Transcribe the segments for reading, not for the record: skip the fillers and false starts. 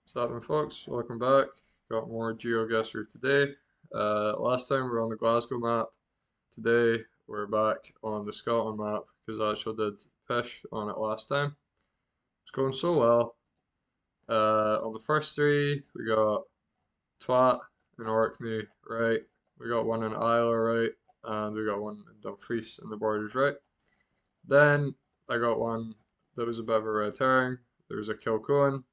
What's happening, folks? Welcome back. Got more Geoguessr today. Last time we were on the Glasgow map. Today we're back on the Scotland map because I actually did fish on it last time. It's going so well. On the first three, we got Twat and Orkney right. We got one in Isla right, and we got one in Dumfries in the Borders right. Then I got one that was a bit of a red herring. There was a Kilcoen,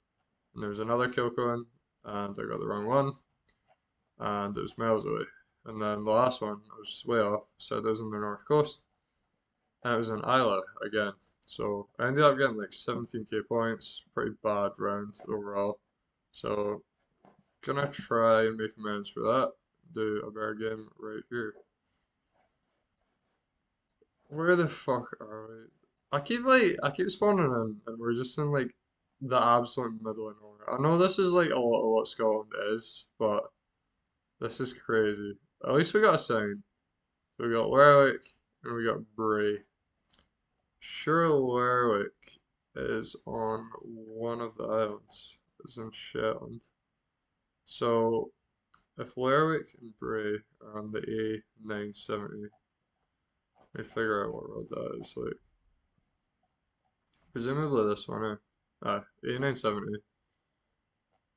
and there was another Kilcoen, and I got the wrong one, and it was miles away. And then the last one, I was way off, said it was on the north coast, and it was in Isla again. So I ended up getting like 17k points, pretty bad round overall. So gonna try and make amends for that. Do a better game right here. Where the fuck are we? I keep spawning in, and we're just in like the absolute middle of nowhere. I know this is like a lot of what Scotland is, but this is crazy. At least we got a sign. We got Lerwick and we got Bray. Sure, Lerwick is on one of the islands. It's in Shetland. So if Lerwick and Bray are on the A970, let me figure out what road that is. Like presumably this one. A970.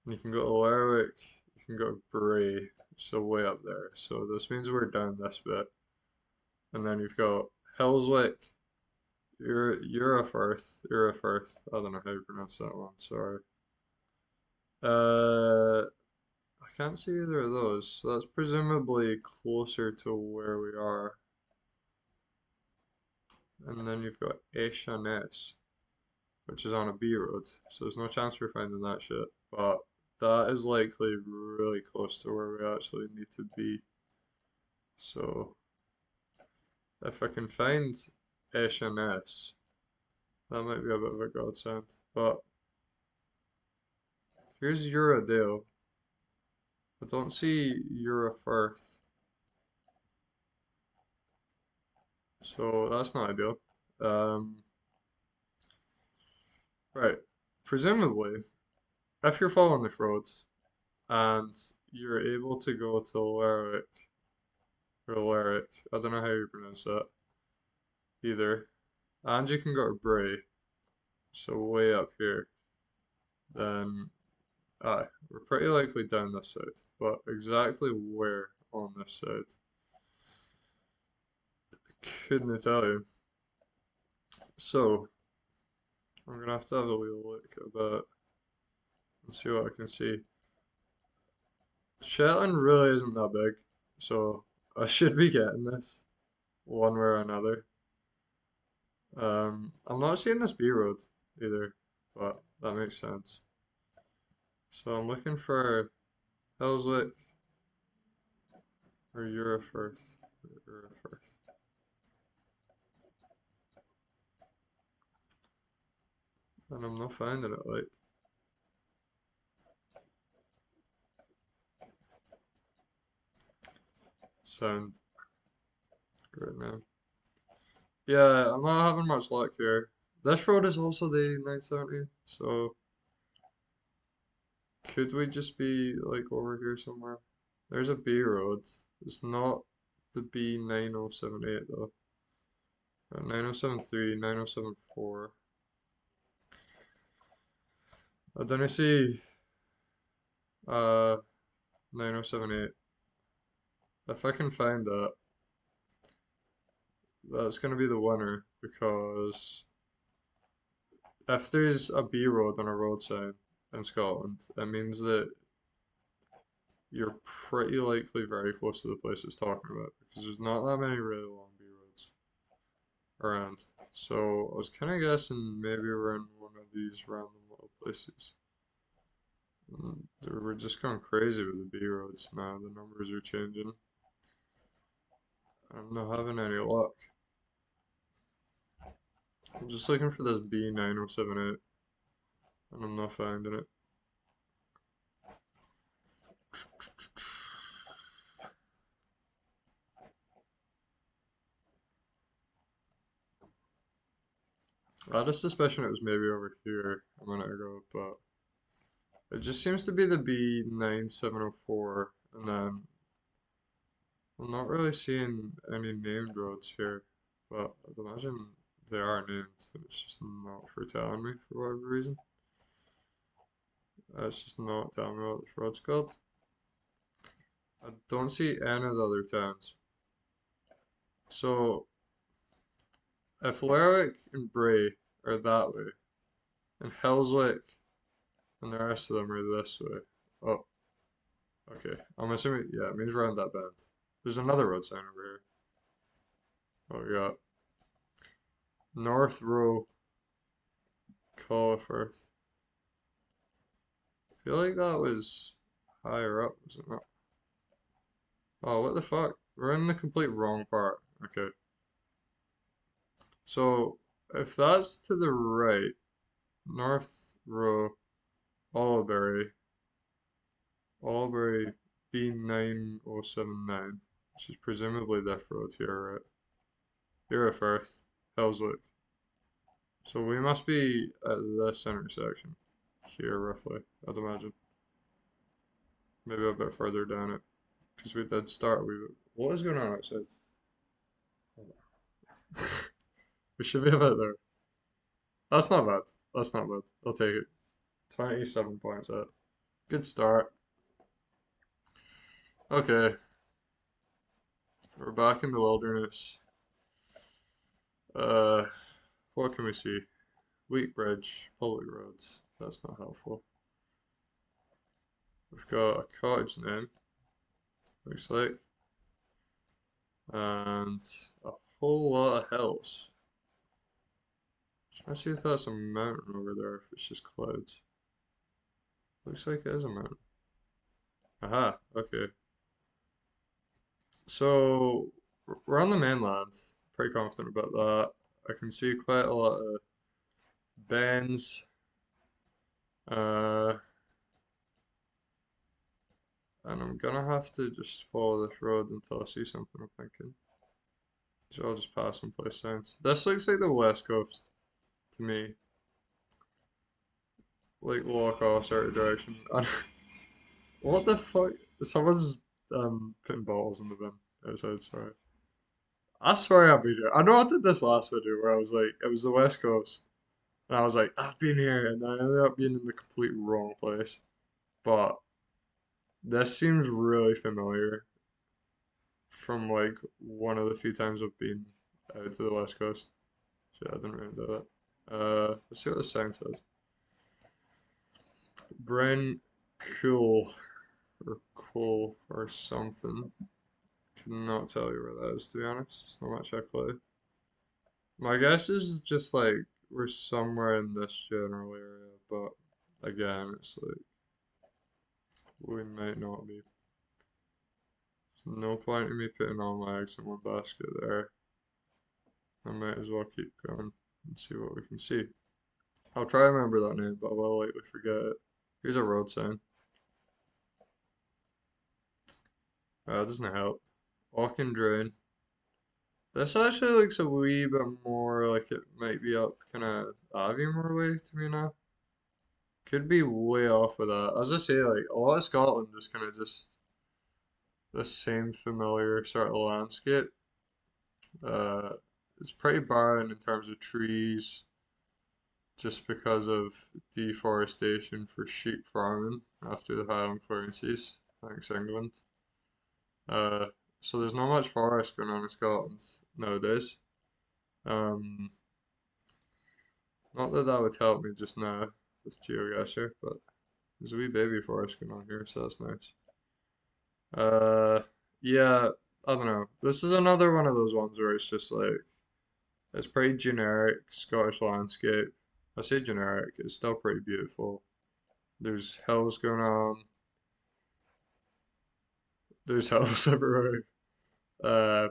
And you can go to Lerwick. You can go to Bray. So way up there. So this means we're down this bit. And then you've got Hillswick, Eurofirth, I don't know how you pronounce that one, sorry. I can't see either of those, so that's presumably closer to where we are. And then you've got Eshanes, which is on a B road, so there's no chance we're finding that shit. But that is likely really close to where we actually need to be. So if I can find Eshanes, that might be a bit of a godsend. But here's Eurodale. I don't see Eurofirth. So that's not ideal. Right. Presumably, if you're following this road and you're able to go to Lerwick, or Lerwick, I don't know how you pronounce that either, and you can go to Bray, so way up here, then we're pretty likely down this side, but exactly where on this side, couldn't tell you. So, I'm gonna have to have a wee look about and see what I can see. Shetland really isn't that big, so I should be getting this one way or another. I'm not seeing this B road either, but that makes sense. So I'm looking for Hillswick or Eurofirth. And I'm not finding it, like. Sound good now. Yeah, I'm not having much luck here. This road is also the 970, so could we just be like over here somewhere? There's a B road. It's not the B9078 though. 9073, 9074. I don't see 9078. If I can find that, that's gonna be the winner because if there's a B road on a road sign in Scotland, it means that you're pretty likely very close to the place it's talking about because there's not that many really long B roads around. So I was kind of guessing maybe we're in one of these random little places. We're just going crazy with the B roads now. The numbers are changing. I'm not having any luck. I'm just looking for this B9078 and I'm not finding it. I had a suspicion it was maybe over here a minute ago, but It just seems to be the B9704, and then I'm not really seeing any named roads here, but I'd imagine they are named, and it's just not for telling me for whatever reason. It's just not telling me what this road's called. I don't see any of the other towns. So, if Lerwick and Bray are that way, and Hellswick and the rest of them are this way. Oh, okay. I'm assuming, yeah, it means round that bend. There's another road sign over here. Oh, we got North Row, Colliforth. I feel like that was higher up, was it not? Oh, what the fuck? We're in the complete wrong part. Okay. So, if that's to the right, North Row, Albury, Albury B9079, which is presumably this road here, right? Hereford, Hellswick. So we must be at this intersection here, roughly, I'd imagine. Maybe a bit further down it, because we did start. What is going on outside? We should be about there. That's not bad. That's not bad. I'll take it. 27 points out. Good start. Okay, we're back in the wilderness. Uh, what can we see? Weak bridge, public roads. That's not helpful. We've got a cottage name, looks like, and a whole lot of hills. Trying to see if that's a mountain over there, if it's just clouds. Looks like it is a mountain. Aha, okay. So, we're on the mainland. Pretty confident about that. I can see quite a lot of bends. Uh, and I'm gonna have to just follow this road until I see something, I'm thinking. So I'll just pass some place signs. This looks like the west coast to me. Like walk off certain direction. What the fuck? Someone's putting bottles in the bin outside, sorry. I swear I've been here. I know I did this last video where I was like, it was the West Coast, and I was like, I've been here, and I ended up being in the complete wrong place. But this seems really familiar from like one of the few times I've been out to the West Coast. Shit, I didn't really do that. Let's see what the sign says. Brent Cool or Cool or something. Cannot tell you where that is, to be honest. It's not much I play. My guess is just like we're somewhere in this general area, but again, it's like we might not be. No point in me putting all my eggs in one basket there. I might as well keep going and see what we can see. I'll try to remember that name, but I will likely forget it. Here's a road sign. That doesn't help. Walking drain. This actually looks a wee bit more like it might be up kind of Aviemore way to me now. Could be way off with that. As I say, like a lot of Scotland is kind of just the same familiar sort of landscape. Uh, it's pretty barren in terms of trees, just because of deforestation for sheep farming after the Highland clearances, thanks England. Uh, so there's not much forest going on in Scotland nowadays. Um, Not that that would help me just now with Geoguessr, but there's a wee baby forest going on here, so that's nice. Uh, yeah, I don't know. This is another one of those ones where it's just like, it's pretty generic Scottish landscape. I say generic, it's still pretty beautiful. There's hills going on, there's hills everywhere. Uh,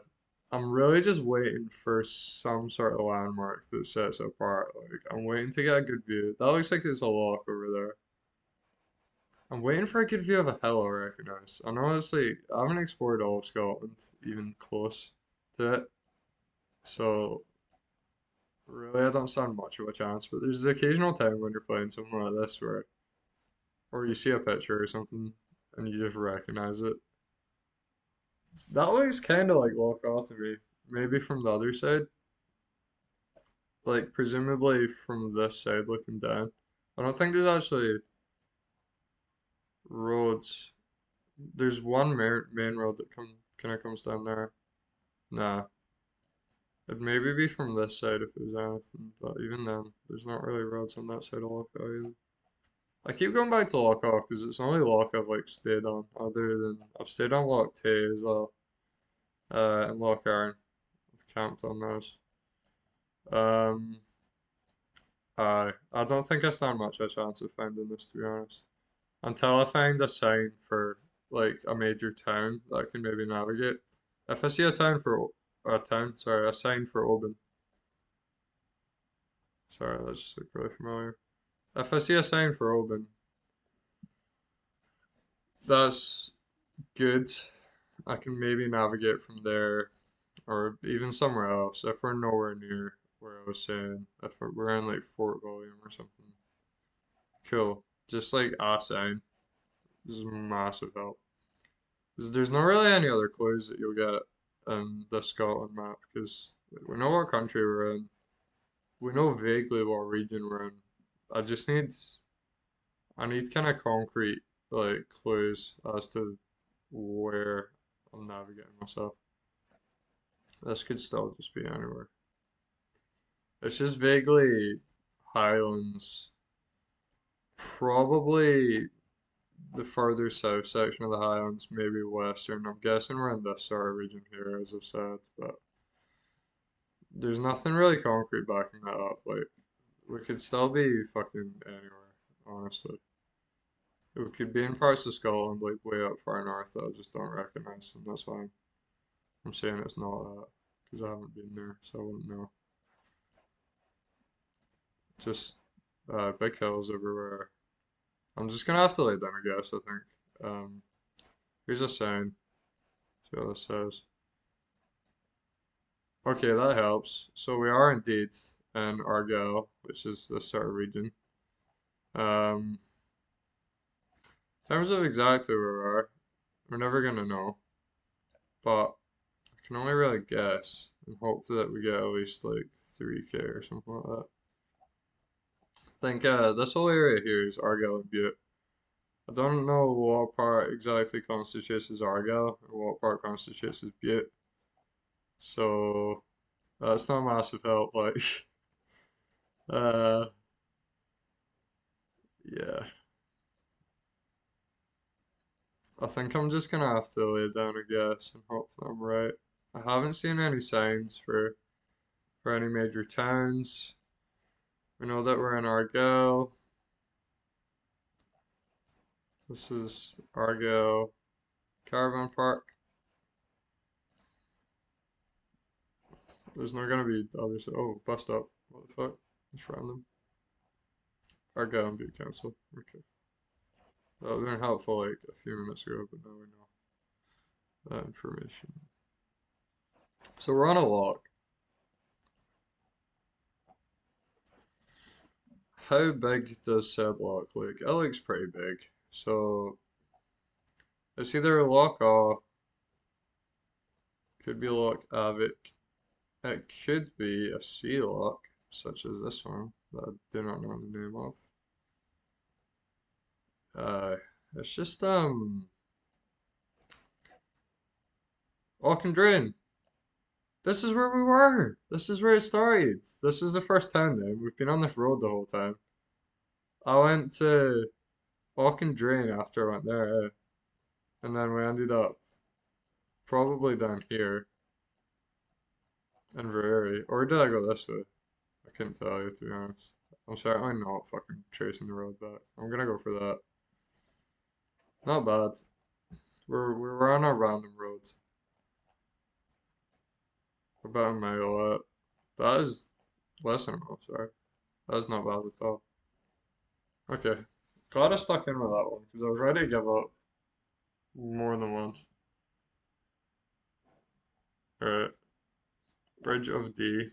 I'm really just waiting for some sort of landmark that sets it apart. Like, I'm waiting to get a good view. That looks like it's a lock over there. I'm waiting for a good view of a hill I recognize. And honestly, I haven't explored all of Scotland, even close to it. So, really, I don't stand much of a chance. But there's the occasional time when you're playing something like this where or you see a picture or something and you just recognize it. That looks kind of like Loch to me. Maybe from the other side, like presumably from this side looking down. I don't think there's actually roads. There's one main road that kind of comes down there. Nah, it'd maybe be from this side if it was anything, but even then, there's not really roads on that side of Loch either. I keep going back to Loch because it's the only Loch I've like stayed on, other than I've stayed on Loch Tay as well, and Loch Arn. I've camped on those. Um, I don't think I stand much of a chance of finding this, to be honest. Until I find a sign for like a major town that I can maybe navigate. If I see a sign for Oban. Sorry, that just looked really familiar. If I see a sign for Oban, that's good. I can maybe navigate from there or even somewhere else if we're nowhere near where I was saying. If we're in like Fort William or something. Cool. Just like a sign. This is massive help. 'Cause there's not really any other clues that you'll get in the Scotland map because we know what country we're in. We know vaguely what region we're in. I just need I need kind of concrete like clues as to where I'm navigating myself. This could still just be anywhere. It's just vaguely Highlands, probably the further south section of the Highlands, maybe Western. I'm guessing we're in this sort of region here, as I've said, but there's nothing really concrete backing that up. Like, we could still be fucking anywhere, honestly. We could be in parts of Scotland, like way up far north that I just don't recognize, and that's why I'm saying it's not that, because I haven't been there, so I wouldn't know. Just big hills everywhere. I'm just gonna have to lay down a guess, I think. Here's a sign. See what this says. Okay, that helps. So we are indeed in Argyll, which is this sort of region. In terms of exactly where we are, we're never gonna know. But I can only really guess and hope that we get at least like 3K or something like that. I think this whole area here is Argyll and Butte. I don't know what part exactly constitutes as Argyll and what part constitutes as Butte. So that's not a massive help, like uh yeah. I think I'm just gonna have to lay down a guess and hope that I'm right. I haven't seen any signs for any major towns. We know that we're in Argyll. This is Argyll Caravan Park. There's not gonna be others. Oh, bus stop. What the fuck? It's random. Argyll and Butte Council. Okay. That would have been helpful like a few minutes ago, but now we know that information. So we're on a lock. How big does said lock look? It looks pretty big. So it's either a lock or could be a lock Avic. It could be a sea lock, such as this one that I do not know the name of. Uh, it's just Auchendrain. This is where we were. This is where it started. This was the first town then. We've been on this road the whole time. I went to Auchendrain after I went there, and then we ended up probably down here in Vereri. Or did I go this way? I couldn't tell you to be honest. I'm certainly not fucking tracing the road back. I'm gonna go for that. Not bad. We're on a random road. About a mile out. That is less than a mile, sorry. That is not bad at all. Okay. Glad I stuck in with that one because I was ready to give up more than once. Alright. Bridge of D.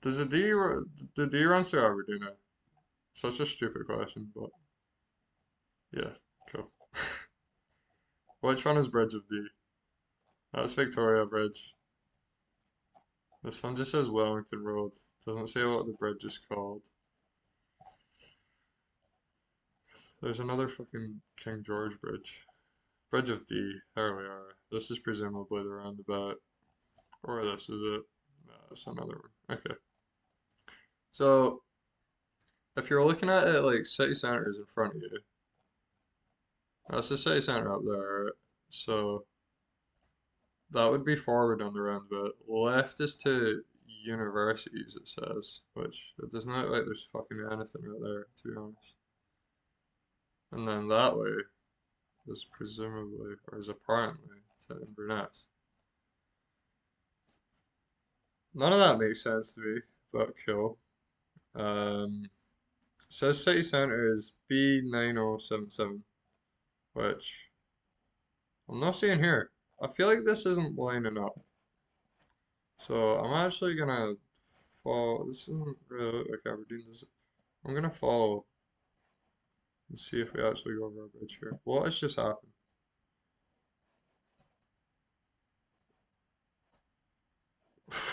Does the D run through Aberdeen now? Such a stupid question, but yeah, cool. Which one is Bridge of D? That's Victoria Bridge. This one just says Wellington Road. Doesn't say what the bridge is called. There's another fucking King George Bridge. Bridge of D. There we are. This is presumably the roundabout. Or this is it. No, that's another one. Okay. So, if you're looking at it like city centre is in front of you, that's the city centre up there, right? So, that would be forward on the roundabout. Left is to universities, it says, which it doesn't look like there's fucking anything right there, to be honest. And then that way is presumably, or is apparently, to Inverness. None of that makes sense to me, but cool. Um, it says city centre is B9077, which I'm not seeing here. I feel like this isn't lining up. So I'm actually gonna follow. This doesn't really look like Aberdeen, does it? I'm gonna follow and see if we actually go over a bridge here. What has just happened?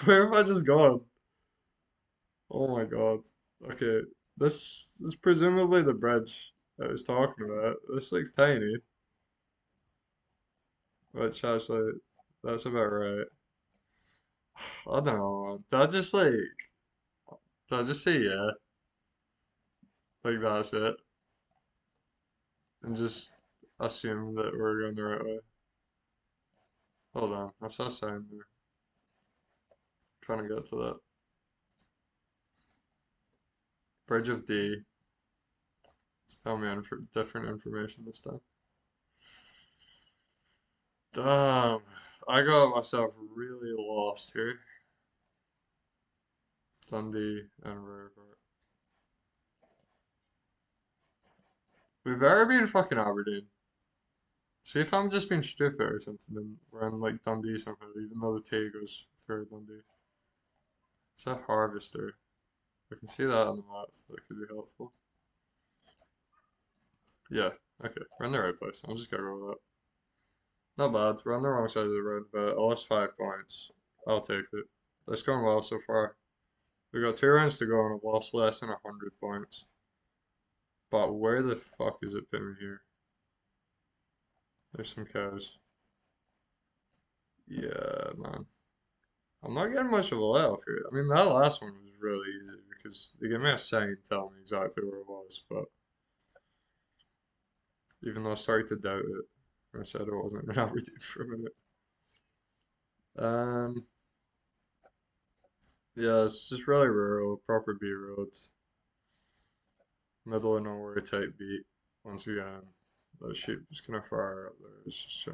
Where have I just gone? Oh my god. Okay, this is presumably the bridge I was talking about. This looks tiny, which actually, that's about right. I don't know, man. Did I just say yeah? Like that's it? And just assume that we're going the right way? Hold on, I saw a sign there. Trying to get to that. Bridge of D. Just tell me different information this time. Damn, I got myself really lost here. Dundee and River. We better be in fucking Aberdeen. See if I'm just being stupid or something and we're in like Dundee somehow, even though the T goes through Dundee. It's a harvester. I can see that on the map. That could be helpful. Yeah, okay. We're in the right place. I'm just gonna go with that. Not bad. We're on the wrong side of the road, but I lost 5 points. I'll take it. That's going well so far. We got 2 rounds to go and I've lost less than 100 points. But where the fuck is it been here? There's some cows. Yeah, man. I'm not getting much of a layoff here. I mean, that last one was really easy because they gave me a sign telling me exactly where it was, but even though I started to doubt it, I said it wasn't in Aberdeen for a minute. Um, yeah, it's just really rural, proper B roads, middle of nowhere type beat. Once again, the sheep just kind of far up there. It's just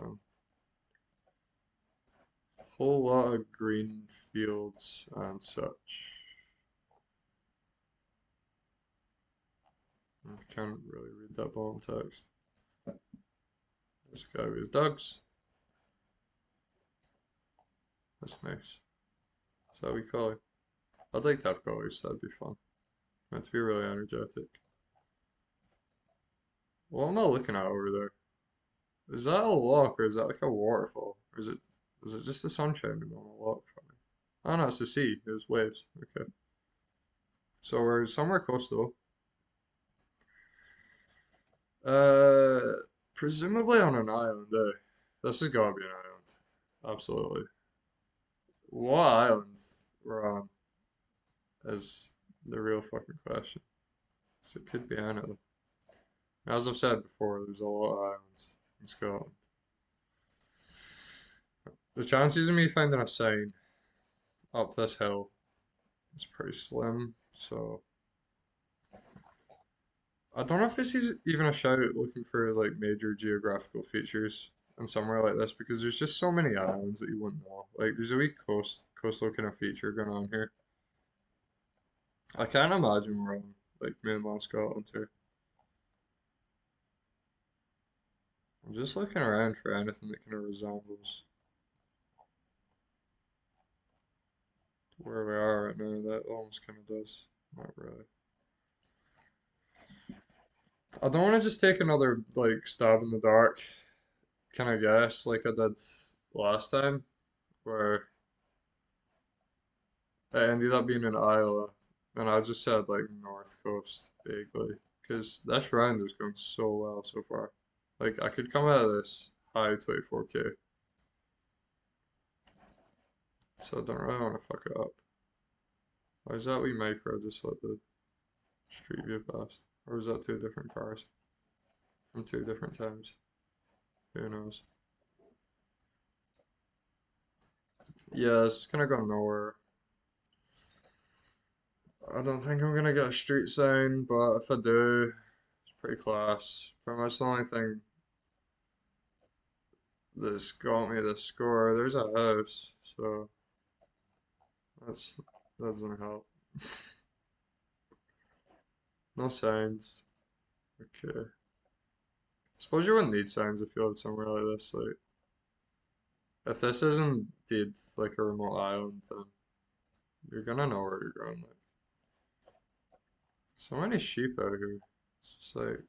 whole lot of green fields and such. I can't really read that bottom text. There's a guy with his dogs. That's nice. Is that what we call it? I'd like to have colors, that'd be fun. Meant to be really energetic. What am I looking at over there? Is that a lock or is that like a waterfall? Or is it just the sun shining on a lock for me? Oh no, it's the sea. There's waves. Okay. So we're somewhere coastal. Uh, presumably on an island, eh? This has got to be an island. Absolutely. What island we're on is the real fucking question. So it could be any of them. As I've said before, there's a lot of islands in Scotland. The chances of me finding a sign up this hill is pretty slim, so I don't know if this is even a shout looking for like major geographical features in somewhere like this because there's just so many islands that you wouldn't know. Like there's a wee coastal kind of feature going on here. I can't imagine we're on like mainland Scotland here. I'm just looking around for anything that kind of resembles where we are right now. That almost kind of does. Not really. I don't want to just take another like stab in the dark kind of guess like I did last time, where it ended up being in Iowa, and I just said like North Coast vaguely, because this round is going so well so far. Like I could come out of this high 24K, so I don't really want to fuck it up. Why is that we micro just let the street view past? Or is that two different cars from two different times? Who knows? Yeah, this is gonna go nowhere. I don't think I'm gonna get a street sign, but if I do, it's pretty class. Pretty much the only thing that's got me the score. There's a house, so that's that doesn't help. No signs. Okay. Suppose you wouldn't need signs if you lived somewhere like this. Like, if this isn't indeed like a remote island, then you're gonna know where you're going. Like, so many sheep out here. It's just like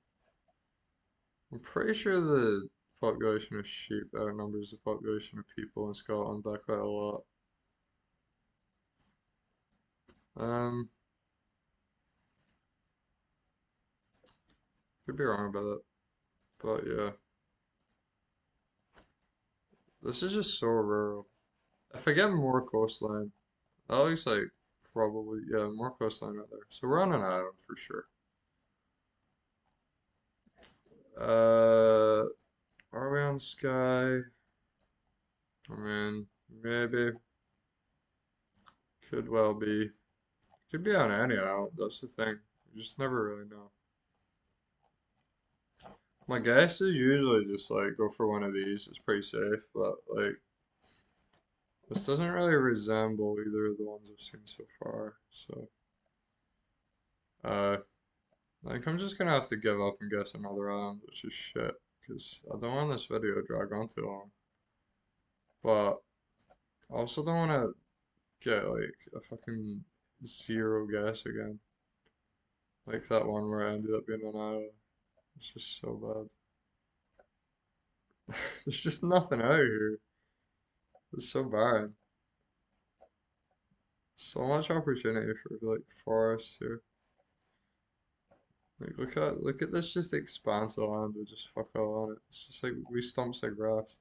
I'm pretty sure the population of sheep outnumbers the population of people in Scotland by quite a lot. Um, could be wrong about it, but yeah, this is just so rural. If I get more coastline, that looks like probably yeah more coastline right there. So we're on an island for sure. Uh, are we on Sky? I mean, maybe. Could well be. Could be on any island. That's the thing. You just never really know. My guess is usually just like go for one of these. It's pretty safe, but like this doesn't really resemble either of the ones I've seen so far. So, uh, I think I'm just gonna have to give up and guess another island, which is shit, because I don't want this video to drag on too long. But I also don't want to get like a fucking zero guess again, like that one where I ended up being an island. It's just so bad. There's just nothing out here. It's so barren. So much opportunity for like forests here. Like look at this just expanse of land with just fuck all on it. It's just like we stumps of grass.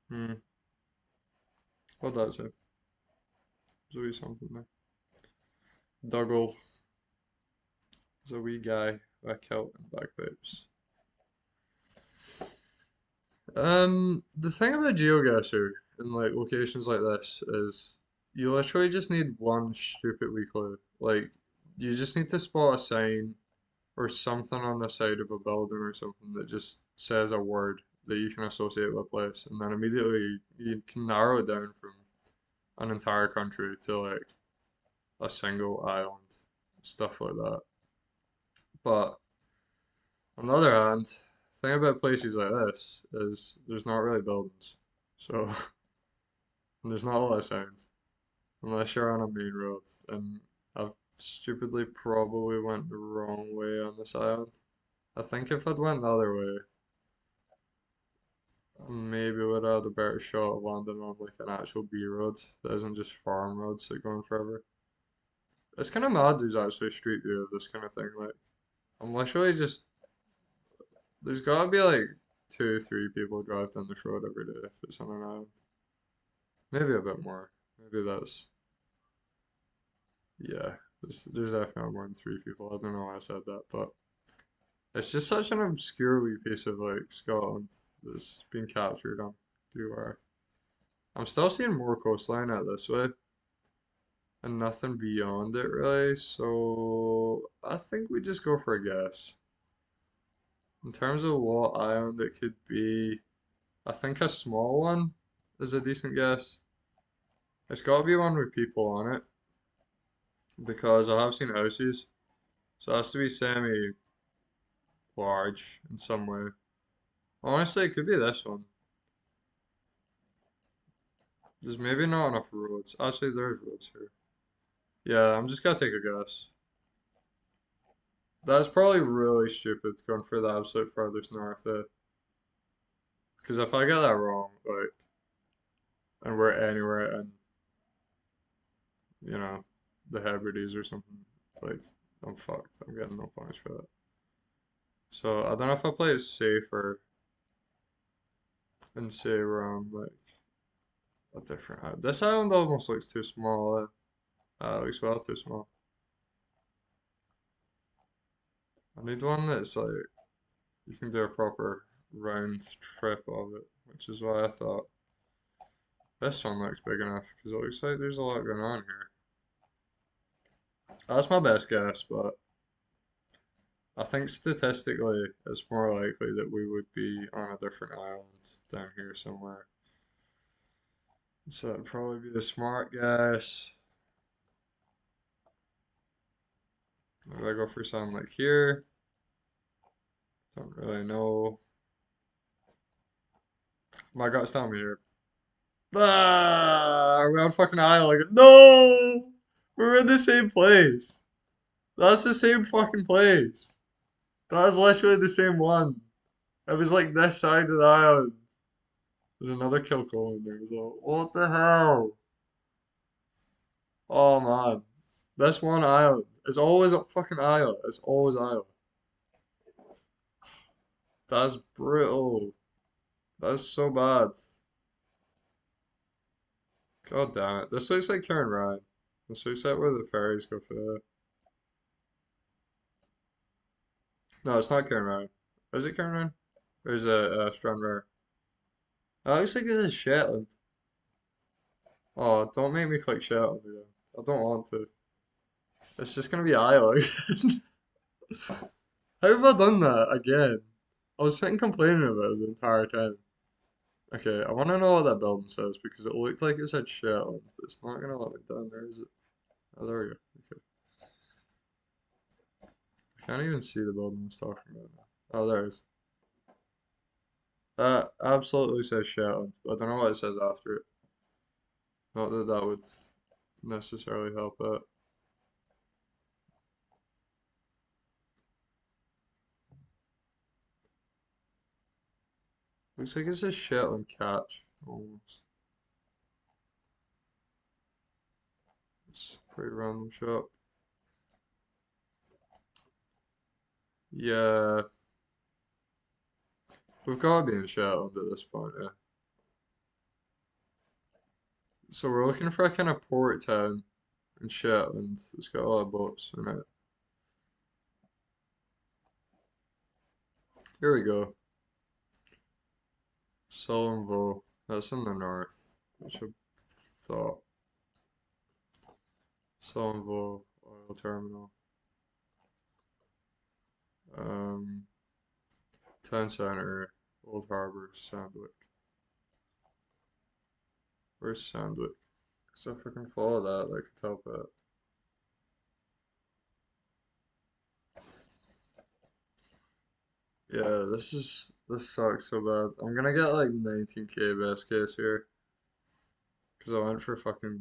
Hmm. What does it? There's always something there. Dougal is a wee guy with kilt and bagpipes. The thing about GeoGuessr in like locations like this is you literally just need one stupid wee clue. Like you just need to spot a sign or something on the side of a building or something that just says a word that you can associate with a place, and then immediately you can narrow it down from an entire country to like a single island, stuff like that. But on the other hand, the thing about places like this is there's not really buildings, so there's not a lot of signs unless you're on a main road. And I've stupidly probably went the wrong way on this island. I think if I'd went the other way, maybe would have had a better shot of landing on like an actual B road that isn't just farm roads that go on forever. It's kind of mad there's actually a street view of this kind of thing. Like, I'm literally just, there's gotta be like two, three people drive down this road every day if it's on an island. Maybe a bit more. Maybe that's, yeah, there's definitely more than three people. I don't know why I said that, but it's just such an obscure wee piece of like Scotland that's been captured on Google Earth. I'm still seeing more coastline out this way and nothing beyond it really, so I think we just go for a guess. In terms of what island it could be, I think a small one is a decent guess. It's got to be one with people on it because I have seen houses, so it has to be semi large in some way. Honestly, it could be this one. There's maybe not enough roads. Actually, there's roads here. Yeah, I'm just gonna take a guess. That's probably really stupid going for the absolute furthest north, because if I get that wrong, like, and we're anywhere in, you know, the Hebrides or something, like, I'm fucked. I'm getting no points for that. So I don't know if I play it safer and say we're on like a different island. This island almost looks too small. It looks well too small. I need one that's like you can do a proper round trip of it, which is why I thought this one looks big enough because it looks like there's a lot going on here. That's my best guess, but I think statistically it's more likely that we would be on a different island down here somewhere. So it'd probably be the smart guess. If I go for something like here, don't really know. My gut's telling me here. Ah, we're on fucking island again. No! We're in the same place. That's the same fucking place. That's literally the same one. It was like this side of the island. There's another kill call in there as well. What the hell? Oh man. This one island. It's always a fucking island. It's always island. That's brutal. That's so bad. God damn it. This looks like Karen Ryan. This looks like where the ferries go for that. No, it's not Karen Ryan. Is it Karen Ryan? Or is it Stranraer? That looks like it's Shetland. Oh, don't make me click Shetland again. I don't want to. It's just gonna be Iowa again. How have I done that again? I was sitting complaining about it the entire time. Okay, I want to know what that building says because it looked like it said Shetland, but it's not gonna let me down there, is it? Oh, there we go. Okay. I can't even see the building I was talking about now. Oh, there it is. That absolutely says Shetland, but I don't know what it says after it. Not that that would necessarily help out. Looks like it says Shetland catch, almost. It's a pretty random shop. Yeah, we've got to be in Shetland at this point, yeah. So we're looking for a kind of port town in Shetland that's got a lot of boats in it. Here we go. Sullenville. That's in the north, which I thought. Sullenville Oil Terminal. Um, Town Centre, Old Harbour, Sandwick. Where's Sandwick? Because if I can follow that could help out. Yeah, this sucks so bad. I'm gonna get like 19k best case here. Because I went for fucking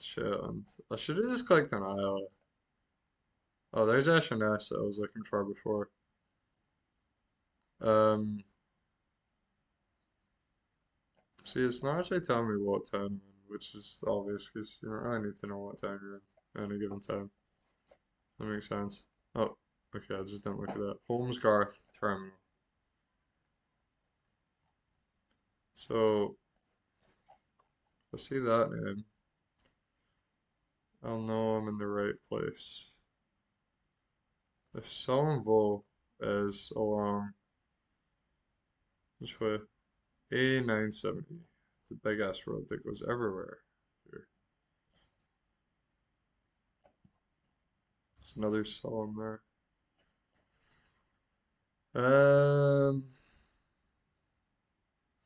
shit and I should have just clicked on Iowa. Oh, there's SNS that I was looking for before. Um, See, it's not actually telling me what town I'm in, which is obvious because you don't really need to know what town you're in at any given time. That makes sense. Oh, okay, I just didn't look at that. Holmesgarth Terminal. So, if I see that name, I'll know I'm in the right place. If Sullenville is along, which way? A970, the big ass road that goes everywhere here. There's another Sullen there. Um,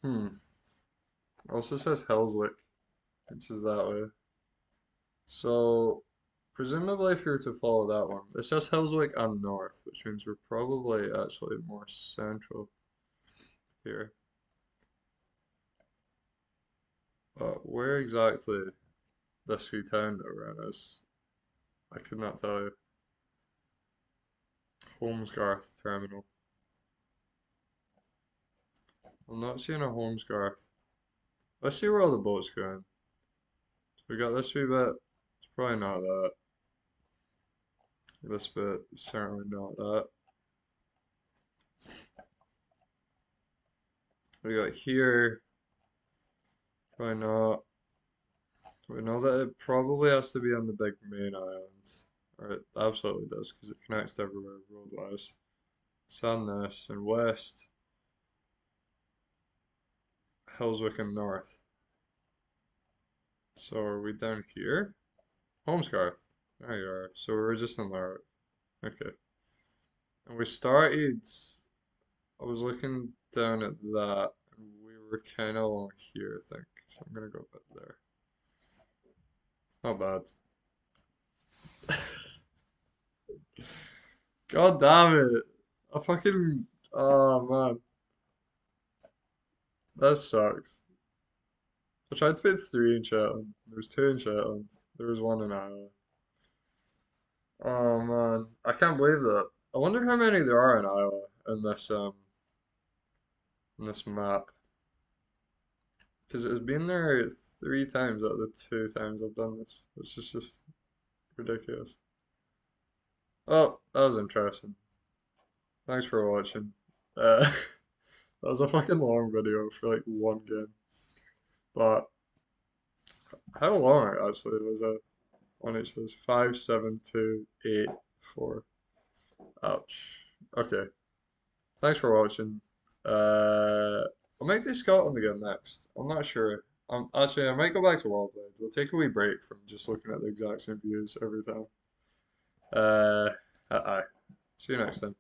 hmm. Also says Hellswick, which is that way. So, presumably, if you were to follow that one, it says Hellswick and north, which means we're probably actually more central here. Where exactly this wee town that we're in is, I could not tell you. Holmesgarth Terminal. I'm not seeing a Holmesgarth. Let's see where all the boats going. So we got this wee bit. It's probably not that. This bit is certainly not that. We got here. Probably not. We know that it probably has to be on the big main island. Or it absolutely does, because it connects to everywhere road-wise. Sandness and west. Hillswick and north. So are we down here? Holmesgarth. There you are. So we're just in there. Okay. And we started. I was looking down at that, and we were kind of along here, I think. So I'm gonna go a bit there. Not bad. God damn it! I fucking. Oh man, that sucks. I tried to fit three in Shetland. There was two in Shetland. There was one in Iowa. Oh man, I can't believe that. I wonder how many there are in Iowa in this map. Because it's been there three times out of the two times I've done this, which is just ridiculous. Oh, that was interesting. Thanks for watching. That was a fucking long video for like one game. But how long actually was that on each of those? 5, 7, 2, 8, 4. Ouch. Okay. Thanks for watching. I might do Scotland again next. I'm not sure. Actually, I might go back to Worldwide. We'll take a wee break from just looking at the exact same views every time. Uh, aye. See you next time.